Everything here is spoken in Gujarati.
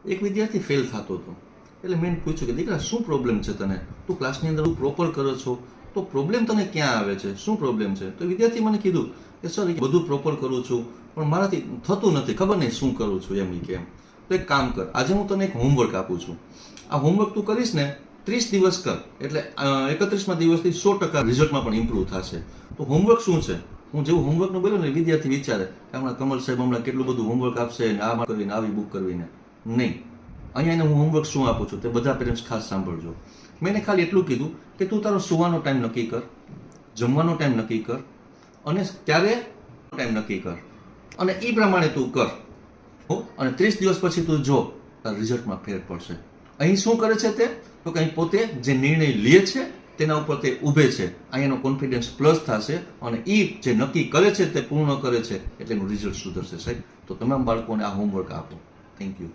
એક વિદ્યાર્થી ફેલ થતો હતો એટલે મેં પૂછ્યું કે દીકરા શું પ્રોબ્લેમ છે તને, તું ક્લાસની અંદર પ્રોપર કરો છો તો પ્રોબ્લેમ તને ક્યાં આવે છે, શું પ્રોબ્લેમ છે? તો વિદ્યાર્થી મને કીધું કે સર બધું પ્રોપર કરું છું પણ મારાથી થતું નથી, ખબર નહીં શું કરું છું એમ કે. તો એક કામ કર, આજે હું તને એક હોમવર્ક આપું છું, આ હોમવર્ક તું કરીશ ને 30 દિવસ કર એટલે 31મા દિવસથી 100% રિઝલ્ટમાં પણ ઇમ્પ્રૂવ થશે. તો હોમવર્ક શું છે? હું જેવું હોમવર્કનું બોલ્યો ને વિદ્યાર્થી વિચારે કે હમણાં કમલ સાહેબ હમણાં કેટલું બધું હોમવર્ક આપશે ને આમાં કરીને આવી બુક કરવીને. નહીં, અહીંયા એને હું હોમવર્ક શું આપું છું તે બધા પેરેન્ટ્સ ખાસ સાંભળજો. મેં એને ખાલી એટલું કીધું કે તું તારો સુવાનો ટાઈમ નક્કી કર, જમવાનો ટાઈમ નક્કી કર અને ત્યારે ટાઈમ નક્કી કર અને એ પ્રમાણે તું કર અને 30 દિવસ પછી તું જો તારા રિઝલ્ટમાં ફેર પડશે. અહીં શું કરે છે તે તો કે અહીં પોતે જે નિર્ણય લે છે તેના ઉપર તે ઊભે છે, અહીંયાનો કોન્ફિડન્સ પ્લસ થશે અને એ જે નક્કી કરે છે તે પૂર્ણ કરે છે એટલે એનું રિઝલ્ટ સુધરશે. સાહેબ, તો તમામ બાળકોને આ હોમવર્ક આપો. Thank you.